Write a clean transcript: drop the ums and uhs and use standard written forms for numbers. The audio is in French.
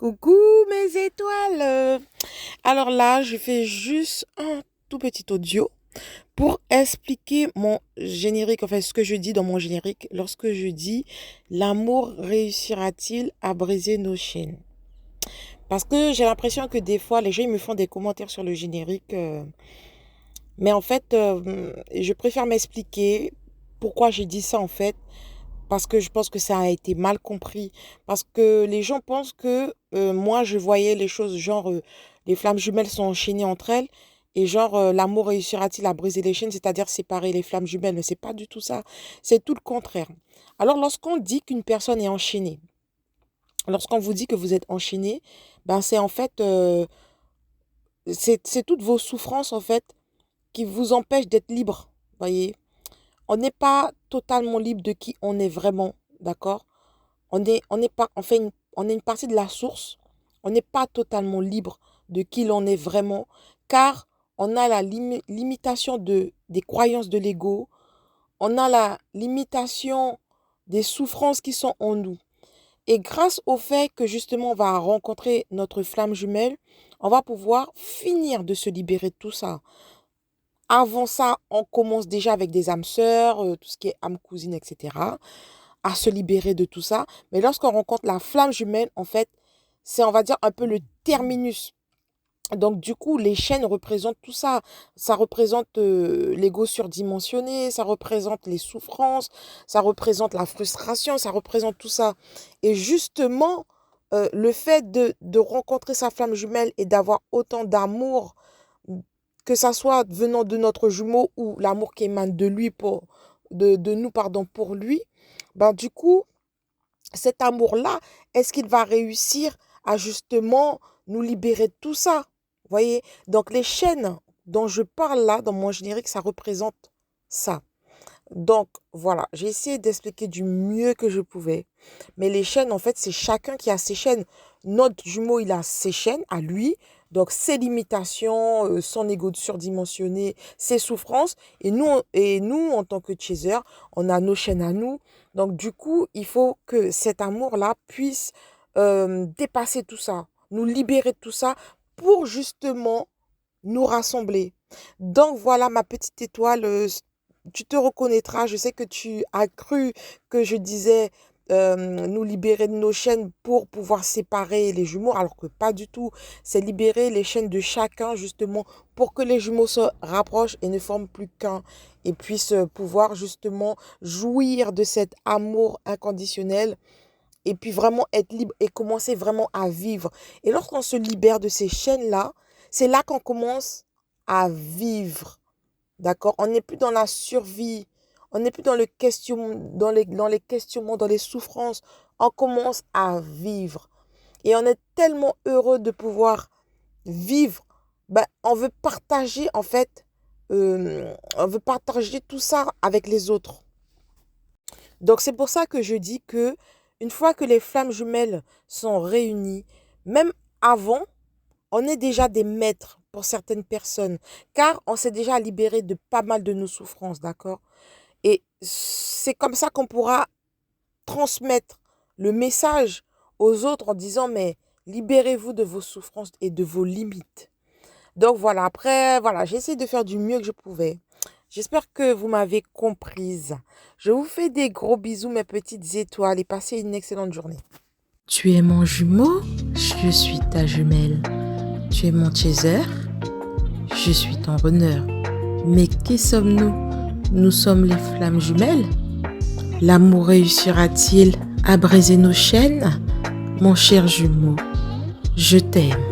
Coucou mes étoiles. Alors là, je fais juste un tout petit audio pour expliquer mon générique, enfin ce que je dis dans mon générique lorsque je dis l'amour réussira-t-il à briser nos chaînes. Parce que j'ai l'impression que des fois les gens ils me font des commentaires sur le générique, mais en fait je préfère m'expliquer pourquoi j'ai dit ça en fait. Parce que je pense que ça a été mal compris. Parce que les gens pensent que moi, je voyais les choses genre les flammes jumelles sont enchaînées entre elles et genre l'amour réussira-t-il à briser les chaînes, c'est-à-dire séparer les flammes jumelles. Mais c'est pas du tout ça. C'est tout le contraire. Alors, lorsqu'on dit qu'une personne est enchaînée, lorsqu'on vous dit que vous êtes enchaîné, ben c'est en fait, c'est toutes vos souffrances en fait qui vous empêchent d'être libre. Voyez, on n'est pas totalement libre de qui on est vraiment, d'accord? On n'est pas, enfin, on est une partie de la source. On n'est pas totalement libre de qui l'on est vraiment, car on a la limitation des croyances de l'ego, on a la limitation des souffrances qui sont en nous. Et grâce au fait que justement on va rencontrer notre flamme jumelle, on va pouvoir finir de se libérer de tout ça. Avant ça, on commence déjà avec des âmes sœurs, tout ce qui est âme cousine, etc. À se libérer de tout ça. Mais lorsqu'on rencontre la flamme jumelle, en fait, c'est, on va dire, un peu le terminus. Donc, du coup, les chaînes représentent tout ça. Ça représente l'ego surdimensionné, ça représente les souffrances, ça représente la frustration, ça représente tout ça. Et justement, le fait de rencontrer sa flamme jumelle et d'avoir autant d'amour, que ça soit venant de notre jumeau ou l'amour qui émane de lui de nous, pardon, pour lui, ben, du coup, cet amour-là, est-ce qu'il va réussir à justement nous libérer de tout ça? Vous voyez? Donc les chaînes dont je parle là, dans mon générique, ça représente ça. Donc voilà, j'ai essayé d'expliquer du mieux que je pouvais. Mais les chaînes, en fait, c'est chacun qui a ses chaînes. Notre jumeau, il a ses chaînes à lui. Donc ses limitations, son ego surdimensionné, ses souffrances. Et nous, en tant que chaser, on a nos chaînes à nous. Donc du coup, il faut que cet amour-là puisse dépasser tout ça, nous libérer de tout ça pour justement nous rassembler. Donc voilà ma petite étoile, tu te reconnaîtras. Je sais que tu as cru que je disais nous libérer de nos chaînes pour pouvoir séparer les jumeaux, alors que pas du tout. C'est libérer les chaînes de chacun justement pour que les jumeaux se rapprochent et ne forment plus qu'un et puissent pouvoir justement jouir de cet amour inconditionnel et puis vraiment être libre et commencer vraiment à vivre. Et lorsqu'on se libère de ces chaînes-là, c'est là qu'on commence à vivre. D'accord? On n'est plus dans la survie. On n'est plus dans le question, dans les questionnements, dans les souffrances. On commence à vivre. Et on est tellement heureux de pouvoir vivre. Ben, on veut partager, en fait, on veut partager tout ça avec les autres. Donc, c'est pour ça que je dis que une fois que les flammes jumelles sont réunies, même avant, on est déjà des maîtres pour certaines personnes, car on s'est déjà libéré de pas mal de nos souffrances, d'accord? Et c'est comme ça qu'on pourra transmettre le message aux autres en disant, mais libérez-vous de vos souffrances et de vos limites. Donc voilà, après, voilà, j'ai essayé de faire du mieux que je pouvais. J'espère que vous m'avez comprise. Je vous fais des gros bisous, mes petites étoiles, et passez une excellente journée. Tu es mon jumeau, je suis ta jumelle. Tu es mon chaser, je suis ton runner. Mais qui sommes-nous? Nous sommes les flammes jumelles. L'amour réussira-t-il à briser nos chaînes? Mon cher jumeau, je t'aime.